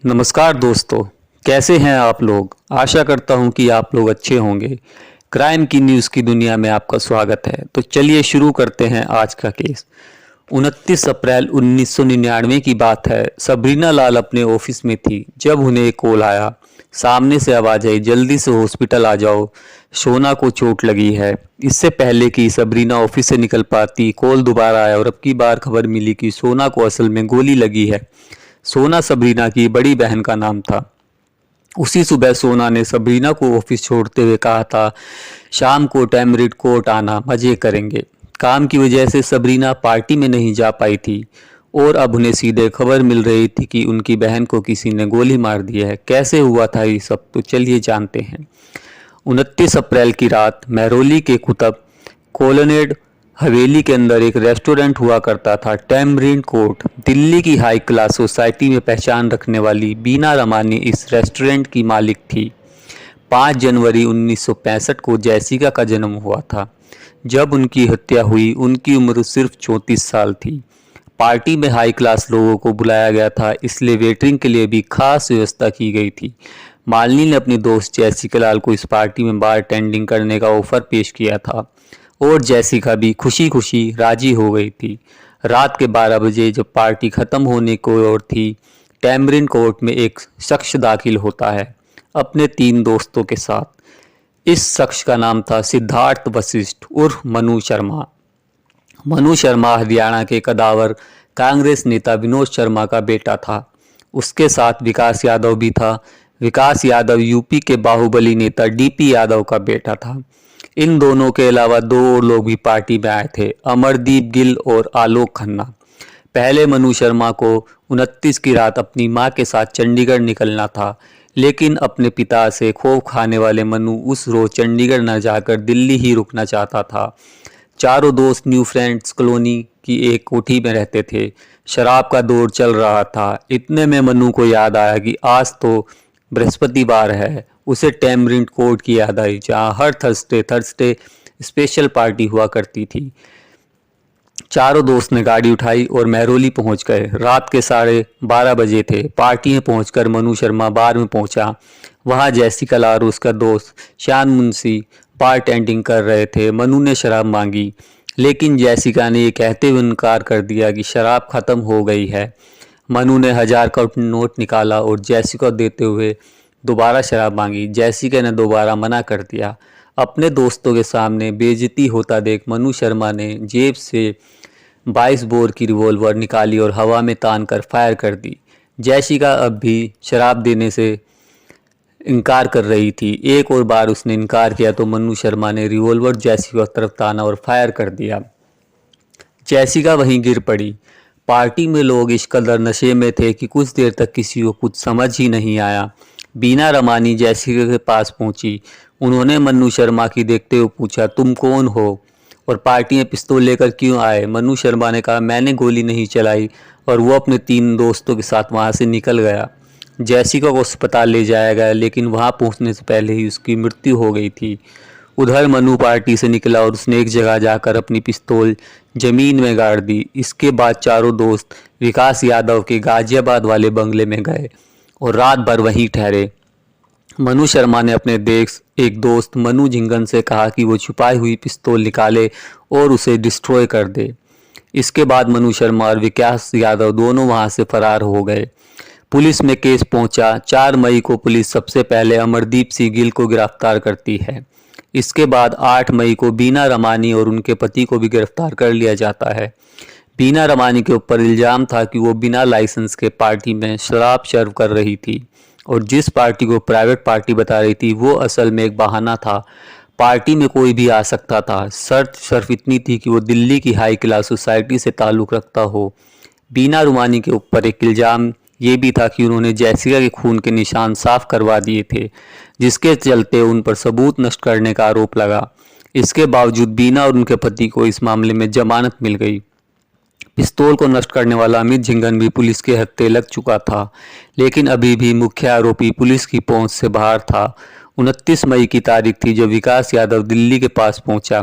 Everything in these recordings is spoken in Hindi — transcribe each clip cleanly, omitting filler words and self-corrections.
नमस्कार दोस्तों। कैसे हैं आप लोग। आशा करता हूं कि आप लोग अच्छे होंगे। क्राइम की न्यूज़ की दुनिया में आपका स्वागत है। तो चलिए शुरू करते हैं आज का केस। 29 अप्रैल 1999 की बात है। सबरीना लाल अपने ऑफिस में थी जब उन्हें एक कॉल आया। सामने से आवाज़ आई, जल्दी से हॉस्पिटल आ जाओ, शोना को चोट लगी है। इससे पहले कि सबरीना ऑफिस से निकल पाती, कॉल दोबारा आया और अब की बार खबर मिली कि सोना को असल में गोली लगी है। सोना सबरीना की बड़ी बहन का नाम था। उसी सुबह सोना ने सबरीना को ऑफिस छोड़ते हुए कहा था, शाम को टैमरिड कोर्ट आना, मजे करेंगे। काम की वजह से सबरीना पार्टी में नहीं जा पाई थी और अब उन्हें सीधे खबर मिल रही थी कि उनकी बहन को किसी ने गोली मार दी है। कैसे हुआ था ये सब, तो चलिए जानते हैं। 29 अप्रैल की रात महरौली के कुतुब कॉलोनेड हवेली के अंदर एक रेस्टोरेंट हुआ करता था, टैमरिंड कोर्ट। दिल्ली की हाई क्लास सोसाइटी में पहचान रखने वाली बीना रमानी इस रेस्टोरेंट की मालिक थी। 5 जनवरी 1965 को जैसिका का जन्म हुआ था। जब उनकी हत्या हुई उनकी उम्र सिर्फ 34 साल थी। पार्टी में हाई क्लास लोगों को बुलाया गया था, इसलिए वेटरिंग के लिए भी खास व्यवस्था की गई थी। मालिनी ने अपनी दोस्त जैसिका लाल को इस पार्टी में बार टेंडिंग करने का ऑफर पेश किया था और जैसिका भी खुशी खुशी राजी हो गई थी। रात के 12 बजे जब पार्टी खत्म होने को ओर थी, टैमरिन कोर्ट में एक शख्स दाखिल होता है अपने 3 दोस्तों के साथ। इस शख्स का नाम था सिद्धार्थ वशिष्ठ उर्फ मनु शर्मा। मनु शर्मा हरियाणा के कदावर कांग्रेस नेता विनोद शर्मा का बेटा था। उसके साथ विकास यादव भी था। विकास यादव यूपी के बाहुबली नेता डीपी यादव का बेटा था। इन दोनों के अलावा 2 और लोग भी पार्टी में आए थे, अमरदीप गिल और आलोक खन्ना। पहले मनु शर्मा को 29 की रात अपनी मां के साथ चंडीगढ़ निकलना था, लेकिन अपने पिता से खौफ खाने वाले मनु उस रोज चंडीगढ़ न जाकर दिल्ली ही रुकना चाहता था। चारों दोस्त न्यू फ्रेंड्स कॉलोनी की एक कोठी में रहते थे। शराब का दौर चल रहा था। इतने में मनु को याद आया कि आज तो बृहस्पतिवार है। उसे टैमरिंड कोर्ट की याद आई, जहाँ हर थर्सडे स्पेशल पार्टी हुआ करती थी। चारों दोस्त ने गाड़ी उठाई और महरौली पहुंच गए। रात के 12:30 बजे थे। पार्टी में पहुंचकर मनु शर्मा बार में पहुंचा। वहां जैसिका लाल और उसका दोस्त श्याम मुंशी बार टेंडिंग कर रहे थे। मनु ने शराब मांगी, लेकिन जैसिका ने ये कहते हुए इनकार कर दिया कि शराब खत्म हो गई है। मनु ने 1000 का नोट निकाला और जैसिका को देते हुए दोबारा शराब मांगी। जैसिका ने दोबारा मना कर दिया। अपने दोस्तों के सामने बेइज्जती होता देख मनु शर्मा ने जेब से 22 बोर की रिवॉल्वर निकाली और हवा में तान कर फायर कर दी। जैसिका अब भी शराब देने से इनकार कर रही थी। एक और बार उसने इनकार किया तो मनु शर्मा ने रिवॉल्वर जैसिका की तरफ ताना और फायर कर दिया। जैसिका वहीं गिर पड़ी। पार्टी में लोग इस कदर नशे में थे कि कुछ देर तक किसी को कुछ समझ ही नहीं आया। बीना रमानी जैसिका के पास पहुंची। उन्होंने मनु शर्मा की देखते हुए पूछा, तुम कौन हो और पार्टी में पिस्तौल लेकर क्यों आए। मनु शर्मा ने कहा, मैंने गोली नहीं चलाई, और वो अपने 3 दोस्तों के साथ वहां से निकल गया। जैसिका को अस्पताल ले जाया गया, लेकिन वहां पहुंचने से पहले ही उसकी मृत्यु हो गई थी। उधर मनु पार्टी से निकला और उसने एक जगह जाकर अपनी पिस्तौल जमीन में गाड़ दी। इसके बाद चारों दोस्त विकास यादव के गाजियाबाद वाले बंगले में गए और रात भर वहीं ठहरे। मनु शर्मा ने अपने एक दोस्त मनु झिंगन से कहा कि वो छुपाई हुई पिस्तौल निकाले और उसे डिस्ट्रॉय कर दे। इसके बाद मनु शर्मा और विकास यादव दोनों वहां से फरार हो गए। पुलिस में केस पहुंचा। 4 मई को पुलिस सबसे पहले अमरदीप सिंह गिल को गिरफ्तार करती है। इसके बाद 8 मई को बीना रमानी और उनके पति को भी गिरफ्तार कर लिया जाता है। बीना रमानी के ऊपर इल्ज़ाम था कि वो बिना लाइसेंस के पार्टी में शराब सर्व कर रही थी और जिस पार्टी को प्राइवेट पार्टी बता रही थी वो असल में एक बहाना था। पार्टी में कोई भी आ सकता था। शर्त सिर्फ इतनी थी कि वो दिल्ली की हाई क्लास सोसाइटी से ताल्लुक़ रखता हो। बीना रमानी के ऊपर एक इल्ज़ाम ये भी था कि उन्होंने जैसिका के खून के निशान साफ करवा दिए थे, जिसके चलते उन पर सबूत नष्ट करने का आरोप लगा। इसके बावजूद बीना और उनके पति को इस मामले में जमानत मिल गई। पिस्तौल को नष्ट करने वाला अमित झिंगन भी पुलिस के हत्थे लग चुका था, लेकिन अभी भी मुख्य आरोपी पुलिस की पहुंच से बाहर था। 29 मई की तारीख थी जब विकास यादव दिल्ली के पास पहुंचा।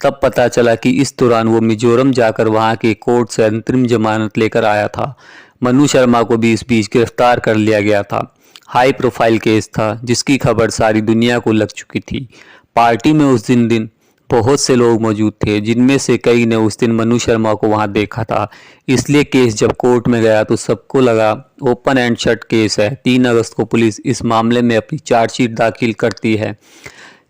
तब पता चला कि इस दौरान वो मिजोरम जाकर वहां के कोर्ट से अंतरिम जमानत लेकर आया था। मनु शर्मा को भी इस बीच गिरफ्तार कर लिया गया था। हाई प्रोफाइल केस था जिसकी खबर सारी दुनिया को लग चुकी थी। पार्टी में उस दिन बहुत से लोग मौजूद थे, जिनमें से कई ने उस दिन मनु शर्मा को वहां देखा था। इसलिए केस जब कोर्ट में गया तो सबको लगा ओपन एंड शट केस है। 3 अगस्त को पुलिस इस मामले में अपनी चार्जशीट दाखिल करती है।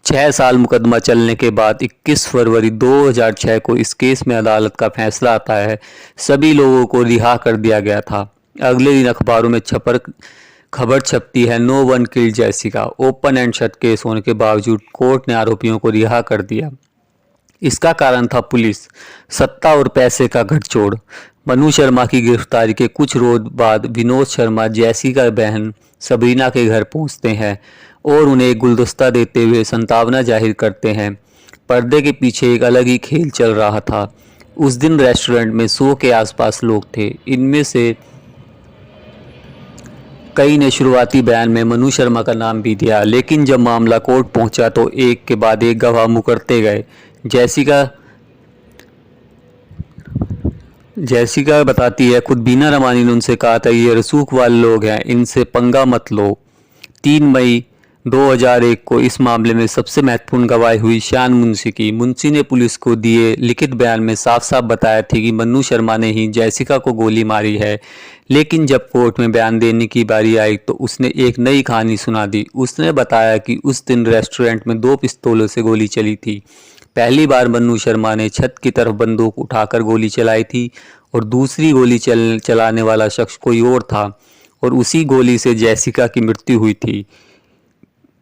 6 साल मुकदमा चलने के बाद 21 फरवरी 2006 को इस केस में अदालत का फैसला आता है। सभी लोगों को रिहा कर दिया गया था। अगले दिन अखबारों में खबर छपती है, no one killed Jessica. Open and shut case होने के बावजूद कोर्ट ने आरोपियों को रिहा कर दिया। इसका कारण था पुलिस, सत्ता और पैसे का गठजोड़। मनु शर्मा की गिरफ्तारी के कुछ रोज बाद विनोद शर्मा जैसिका बहन सबरीना के घर पहुंचते हैं और उन्हें एक गुलदस्ता देते हुए संतावना जाहिर करते हैं। पर्दे के पीछे एक अलग ही खेल चल रहा था। उस दिन रेस्टोरेंट में 100 के आसपास लोग थे। इनमें से कई ने शुरुआती बयान में मनु शर्मा का नाम भी दिया, लेकिन जब मामला कोर्ट पहुंचा तो एक के बाद एक गवाह मुकरते गए। जैसिका बताती है, खुद बीना रमानी ने उनसे कहा था ये रसूख वाले लोग हैं, इनसे पंगा मत लो। 3 मई 2001 को इस मामले में सबसे महत्वपूर्ण गवाही हुई शान मुंशी की। मुंशी ने पुलिस को दिए लिखित बयान में साफ साफ बताया था कि मनु शर्मा ने ही जैसिका को गोली मारी है। लेकिन जब कोर्ट में बयान देने की बारी आई तो उसने एक नई कहानी सुना दी। उसने बताया कि उस दिन रेस्टोरेंट में 2 पिस्तौलों से गोली चली थी। पहली बार मनु शर्मा ने छत की तरफ बंदूक उठाकर गोली चलाई थी और दूसरी गोली चलाने वाला शख्स कोई और था और उसी गोली से जैसिका की मृत्यु हुई थी।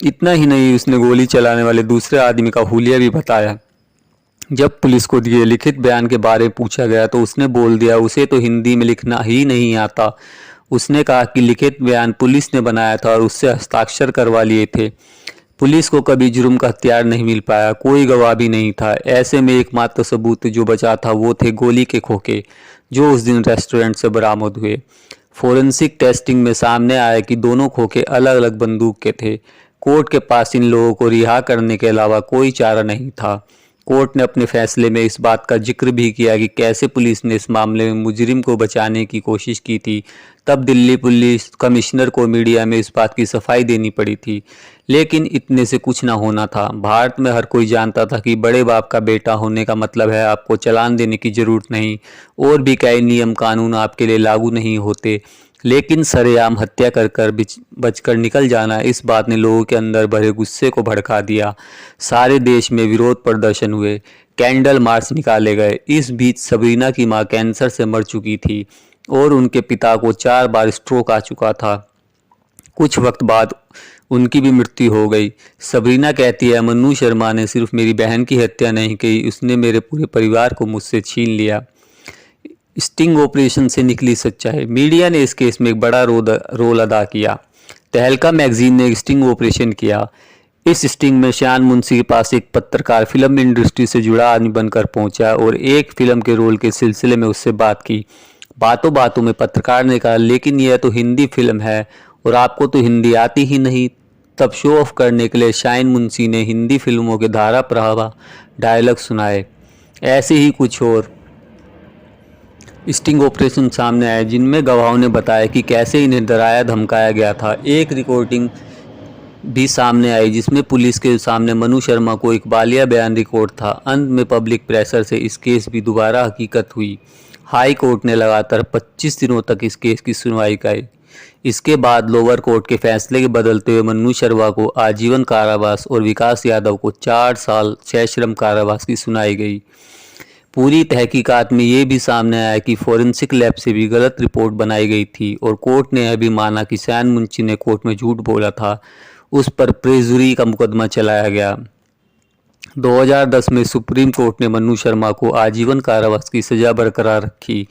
इतना ही नहीं, उसने गोली चलाने वाले दूसरे आदमी का हुलिया भी बताया। जब पुलिस को दिए लिखित बयान के बारे में पूछा गया तो उसने बोल दिया उसे तो हिंदी में लिखना ही नहीं आता। उसने कहा कि लिखित बयान पुलिस ने बनाया था और उससे हस्ताक्षर करवा लिए थे। पुलिस को कभी जुर्म का हथियार नहीं मिल पाया, कोई गवाह भी नहीं था। ऐसे में एकमात्र सबूत जो बचा था वो थे गोली के खोखे जो उस दिन रेस्टोरेंट से बरामद हुए। फोरेंसिक टेस्टिंग में सामने आया कि दोनों खोखे अलग अलग बंदूक के थे। कोर्ट के पास इन लोगों को रिहा करने के अलावा कोई चारा नहीं था। कोर्ट ने अपने फैसले में इस बात का जिक्र भी किया कि कैसे पुलिस ने इस मामले में मुजरिम को बचाने की कोशिश की थी। तब दिल्ली पुलिस कमिश्नर को मीडिया में इस बात की सफाई देनी पड़ी थी, लेकिन इतने से कुछ ना होना था। भारत में हर कोई जानता था कि बड़े बाप का बेटा होने का मतलब है आपको चालान देने की जरूरत नहीं और भी कई नियम कानून आपके लिए लागू नहीं होते। लेकिन सरेआम हत्या कर बचकर निकल जाना, इस बात ने लोगों के अंदर भरे गुस्से को भड़का दिया। सारे देश में विरोध प्रदर्शन हुए, कैंडल मार्च निकाले गए। इस बीच सबरीना की मां कैंसर से मर चुकी थी और उनके पिता को 4 बार स्ट्रोक आ चुका था। कुछ वक्त बाद उनकी भी मृत्यु हो गई। सबरीना कहती है, मनु शर्मा ने सिर्फ मेरी बहन की हत्या नहीं की, उसने मेरे पूरे परिवार को मुझसे छीन लिया। स्टिंग ऑपरेशन से निकली सच्चाई। मीडिया ने इस केस में एक बड़ा रोल अदा किया। तहलका मैगजीन ने एक स्टिंग ऑपरेशन किया। इस स्टिंग में शान मुंशी के पास एक पत्रकार फिल्म इंडस्ट्री से जुड़ा आदमी बनकर पहुंचा और एक फिल्म के रोल के सिलसिले में उससे बात की। बातों बातों में पत्रकार ने कहा, लेकिन यह तो हिंदी फिल्म है और आपको तो हिंदी आती ही नहीं। तब शो ऑफ करने के लिए शान मुंशी ने हिंदी फिल्मों के धारा प्रवाह डायलॉग सुनाए। ऐसे ही कुछ और स्टिंग ऑपरेशन सामने आए जिनमें गवाहों ने बताया कि कैसे इन्हें डराया धमकाया गया था। एक रिकॉर्डिंग भी सामने आई जिसमें पुलिस के सामने मनु शर्मा को इकबालिया बयान रिकॉर्ड था। अंत में पब्लिक प्रेशर से इस केस भी दोबारा हकीकत हुई। हाई कोर्ट ने लगातार 25 दिनों तक इस केस की सुनवाई की। इसके बाद लोअर कोर्ट के फैसले के बदलते हुए मनु शर्मा को आजीवन कारावास और विकास यादव को 4 साल सश्रम कारावास की सुनाई गई। पूरी तहकीकात में ये भी सामने आया कि फोरेंसिक लैब से भी गलत रिपोर्ट बनाई गई थी और कोर्ट ने यह भी माना कि शान मुंशी ने कोर्ट में झूठ बोला था। उस पर प्रेजुरी का मुकदमा चलाया गया। 2010 में सुप्रीम कोर्ट ने मनु शर्मा को आजीवन कारावास की सजा बरकरार रखी।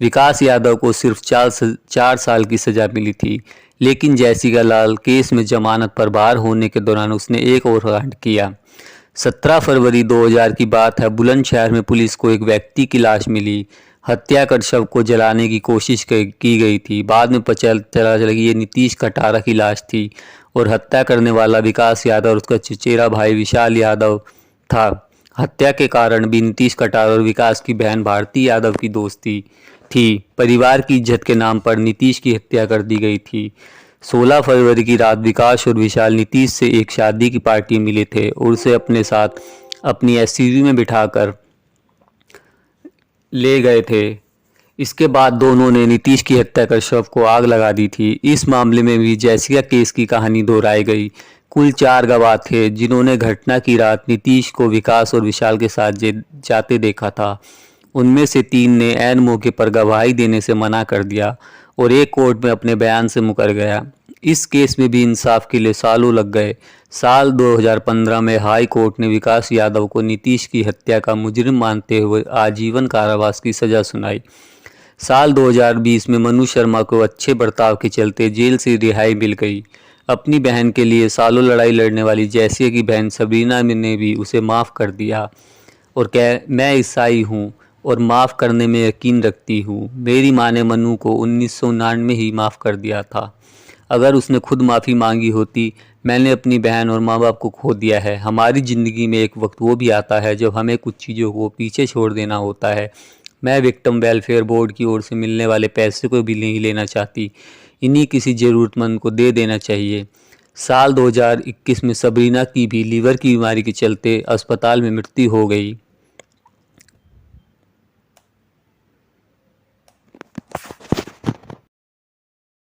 विकास यादव को सिर्फ 4 साल की सजा मिली थी, लेकिन जैसिका लाल केस में जमानत पर बाहर होने के दौरान उसने एक और कांड किया। 17 फरवरी 2000 की बात है। बुलंदशहर में पुलिस को एक व्यक्ति की लाश मिली। हत्या कर शव को जलाने की कोशिश की गई थी। बाद में चला कि ये नीतीश कटारा की लाश थी और हत्या करने वाला विकास यादव और उसका चचेरा भाई विशाल यादव था। हत्या के कारण भी नीतीश कटारा और विकास की बहन भारती यादव की दोस्ती। थी। परिवार की इज्जत के नाम पर नीतीश की हत्या कर दी गई थी। 16 फरवरी की रात विकास और विशाल नीतीश से एक शादी की पार्टी मिले थे और उसे अपने साथ अपनी एसयूवी में बिठाकर ले गए थे। इसके बाद दोनों ने नीतीश की हत्या कर शव को आग लगा दी थी। इस मामले में भी जैसिका केस की कहानी दोहराई गई। कुल 4 गवाह थे जिन्होंने घटना की रात नीतीश को विकास और विशाल के साथ जाते देखा था। उनमें से 3 ने ऐन मौके पर गवाही देने से मना कर दिया और एक कोर्ट में अपने बयान से मुकर गया। इस केस में भी इंसाफ के लिए सालों लग गए। साल 2015 में हाई कोर्ट ने विकास यादव को नीतीश की हत्या का मुजरिम मानते हुए आजीवन कारावास की सजा सुनाई। साल 2020 में मनु शर्मा को अच्छे बर्ताव के चलते जेल से रिहाई मिल गई। अपनी बहन के लिए सालों लड़ाई लड़ने वाली जैसिका की बहन सबरीना ने भी उसे माफ़ कर दिया और मैं ईसाई हूँ और माफ़ करने में यकीन रखती हूँ। मेरी माँ ने मनु को 1999 ही माफ़ कर दिया था। अगर उसने खुद माफ़ी मांगी होती। मैंने अपनी बहन और माँ बाप को खो दिया है। हमारी ज़िंदगी में एक वक्त वो भी आता है जब हमें कुछ चीज़ों को पीछे छोड़ देना होता है। मैं विक्टिम वेलफेयर बोर्ड की ओर से मिलने वाले पैसे को भी नहीं लेना चाहती। इन्हीं किसी ज़रूरतमंद को दे देना चाहिए। साल 2021 में सबरीना की भी लीवर की बीमारी के चलते अस्पताल में मृत्यु हो गई।